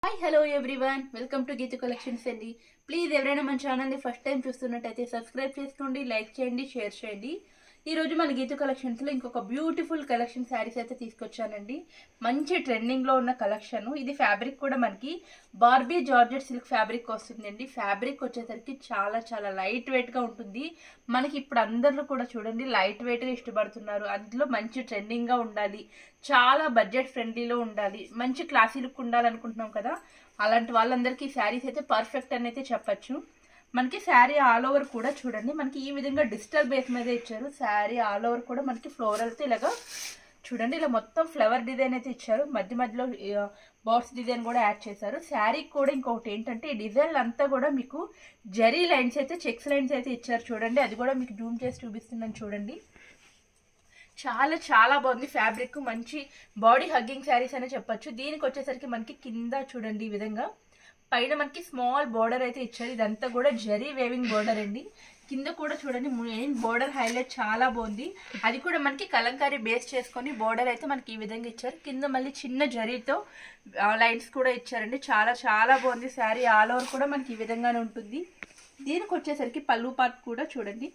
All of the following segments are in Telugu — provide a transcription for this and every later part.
Hi hello everyone welcome to Geethu collections అండి. ప్లీజ్ ఎవరైనా మన ఛానల్ని ఫస్ట్ టైం చూస్తున్నట్టయితే సబ్స్క్రైబ్ చేసుకోండి, లైక్ చేయండి, షేర్ చేయండి. ఈరోజు మన గీతు కలెక్షన్స్లో ఇంకొక బ్యూటిఫుల్ కలెక్షన్ శారీస్ అయితే తీసుకొచ్చానండి. మంచి ట్రెండింగ్లో ఉన్న కలెక్షన్. ఇది ఫ్యాబ్రిక్ కూడా మనకి బార్బీ జార్జెట్ సిల్క్ ఫ్యాబ్రిక్ వస్తుందండి. ఫ్యాబ్రిక్ వచ్చేసరికి చాలా చాలా లైట్ వెయిట్గా ఉంటుంది. మనకి ఇప్పుడు అందరూ కూడా చూడండి లైట్ వెయిట్గా ఇష్టపడుతున్నారు. అందులో మంచి ట్రెండింగ్గా ఉండాలి, చాలా బడ్జెట్ ఫ్రెండ్లీలో ఉండాలి, మంచి క్లాసీ లుక్ ఉండాలనుకుంటున్నాం కదా, అలాంటి వాళ్ళందరికీ శారీస్ అయితే పర్ఫెక్ట్ అని అయితే చెప్పచ్చు. మనకి శారీ ఆల్ ఓవర్ కూడా చూడండి మనకి ఈ విధంగా డిజిటల్ బేస్ మీద ఇచ్చారు. శారీ ఆల్ ఓవర్ కూడా మనకి ఫ్లోరల్తో ఇలాగా చూడండి, ఇలా మొత్తం ఫ్లవర్ డిజైన్ అయితే ఇచ్చారు. మధ్య మధ్యలో బాక్స్ డిజైన్ కూడా యాడ్ చేశారు. శారీకి కూడా ఇంకొకటి ఏంటంటే ఈ డిజైన్ అంతా కూడా మీకు జరీ లైన్స్ అయితే చెక్స్ లైన్స్ అయితే ఇచ్చారు చూడండి. అది కూడా మీకు జూమ్ చేసి చూపిస్తున్నాను చూడండి. చాలా చాలా బాగుంది ఫ్యాబ్రిక్. మంచి బాడీ హగ్గింగ్ శారీస్ అనే చెప్పొచ్చు. దీనికి వచ్చేసరికి మనకి కింద చూడండి ఈ విధంగా పైన మనకి స్మాల్ బోర్డర్ అయితే ఇచ్చారు. ఇదంతా కూడా జరీ వేవింగ్ బోర్డర్ అండి. కింద కూడా చూడండి మెయిన్ బోర్డర్ హైలైట్ చాలా బాగుంది. అది కూడా మనకి కలంకారీ బేస్ చేసుకొని బోర్డర్ అయితే మనకి ఈ విధంగా ఇచ్చారు. కింద మళ్ళీ చిన్న జరీతో లైన్స్ కూడా ఇచ్చారండి. చాలా చాలా బాగుంది శారీ. ఆల్ ఓవర్ కూడా మనకి ఈ విధంగానే ఉంటుంది. దీనికి వచ్చేసరికి పళ్ళు పార్ట్ కూడా చూడండి,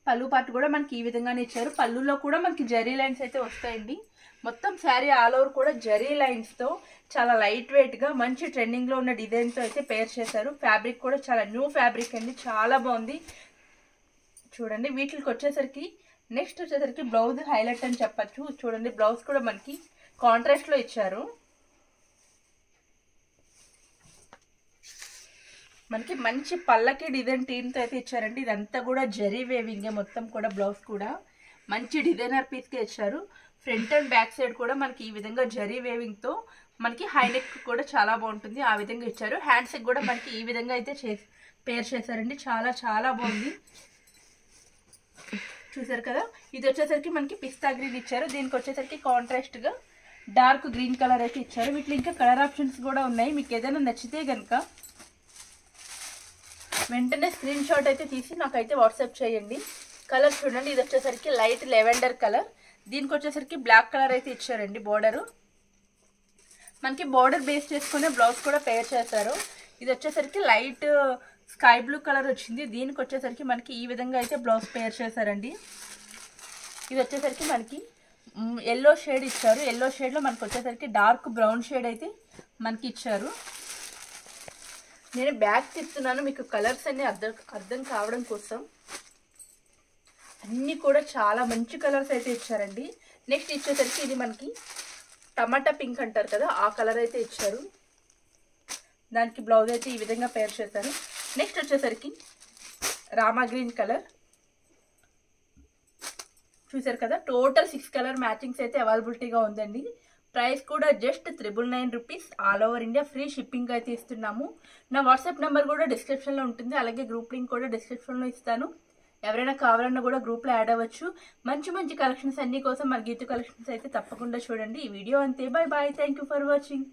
పళ్ళు పార్ట్ కూడా మనకి ఈ విధంగానే ఇచ్చారు. పళ్ళులో కూడా మనకి జరీ లైన్స్ అయితే వస్తాయండి. మొత్తం శారీ ఆల్ ఓవర్ కూడా జరీ లైన్స్తో చాలా లైట్ వెయిట్గా మంచి ట్రెండింగ్లో ఉన్న డిజైన్తో అయితే పేర్ చేశారు. ఫ్యాబ్రిక్ కూడా చాలా న్యూ ఫ్యాబ్రిక్ అండి, చాలా బాగుంది చూడండి. వీటికి వచ్చేసరికి నెక్స్ట్ వచ్చేసరికి బ్లౌజ్ హైలైట్ అని చెప్పచ్చు. చూడండి బ్లౌజ్ కూడా మనకి కాంట్రాస్ట్లో ఇచ్చారు. మనకి మంచి పల్లకి డిజైన్ టీమ్తో అయితే ఇచ్చారండి. ఇదంతా కూడా జరీ వేవింగే మొత్తం కూడా. బ్లౌజ్ కూడా మంచి డిజైనర్ పీస్కే ఇచ్చారు. ఫ్రంట్ అండ్ బ్యాక్ సైడ్ కూడా మనకి ఈ విధంగా జరీ వేవింగ్తో మనకి హై నెక్ కూడా చాలా బాగుంటుంది, ఆ విధంగా ఇచ్చారు. హ్యాండ్స్కి కూడా మనకి ఈ విధంగా అయితే పేర్ చేశారండి. చాలా చాలా బాగుంది చూసారు కదా. ఇది వచ్చేసరికి మనకి పిస్తా గ్రీన్ ఇచ్చారు. దీనికి వచ్చేసరికి కాంట్రాస్ట్గా డార్క్ గ్రీన్ కలర్ అయితే ఇచ్చారు. వీటిలో ఇంకా కలర్ ఆప్షన్స్ కూడా ఉన్నాయి. మీకు ఏదైనా నచ్చితే కనుక వెంటనే స్క్రీన్ షాట్ అయితే తీసి నాకైతే వాట్సాప్ చేయండి. కలర్ చూడండి, ఇది వచ్చేసరికి లైట్ లెవెండర్ కలర్. దీనికి వచ్చేసరికి బ్లాక్ కలర్ అయితే ఇచ్చారండి. బోర్డరు మనకి బోర్డర్ బేస్ చేసుకునే బ్లౌజ్ కూడా పేర్ చేశారు. ఇది వచ్చేసరికి లైట్ స్కై బ్లూ కలర్ వచ్చింది. దీనికి వచ్చేసరికి మనకి ఈ విధంగా అయితే బ్లౌజ్ పేర్ చేశారండి. ఇది వచ్చేసరికి మనకి ఎల్లో షేడ్ ఇచ్చారు. ఎల్లో షేడ్లో మనకి వచ్చేసరికి డార్క్ బ్రౌన్ షేడ్ అయితే మనకి ఇచ్చారు. నేను బ్యాక్ తిప్పుతున్నాను మీకు కలర్స్ అన్ని అర్థం కావడం కోసం. అన్నీ కూడా చాలా మంచి కలర్స్ అయితే ఇచ్చారండి. నెక్స్ట్ ఇచ్చేసరికి ఇది మనకి టమాటా పింక్ అంటారు కదా, ఆ కలర్ అయితే ఇచ్చారు. దానికి బ్లౌజ్ అయితే ఈ విధంగా పేర్ చేశారు. నెక్స్ట్ వచ్చేసరికి రామా గ్రీన్ కలర్ చూసారు కదా. టోటల్ 6 కలర్ మ్యాచింగ్స్ అయితే అవైలబిలిటీగా ఉందండి. ప్రైస్ కూడా just 999 rupees. All over India free shipping అయితే ఇస్తున్నాము. నా వాట్సాప్ నెంబర్ కూడా డిస్క్రిప్షన్లో ఉంటుంది, అలాగే గ్రూప్ లింక్ కూడా డిస్క్రిప్షన్లో ఇస్తాను. ఎవరైనా కావాలన్నా కూడా గ్రూప్లో యాడ్ అవ్వచ్చు. మంచి మంచి కలెక్షన్స్ అన్ని కోసం మన గీతు కలెక్షన్స్ అయితే తప్పకుండా చూడండి. ఈ వీడియో అంతే. Bye bye, thank you for watching.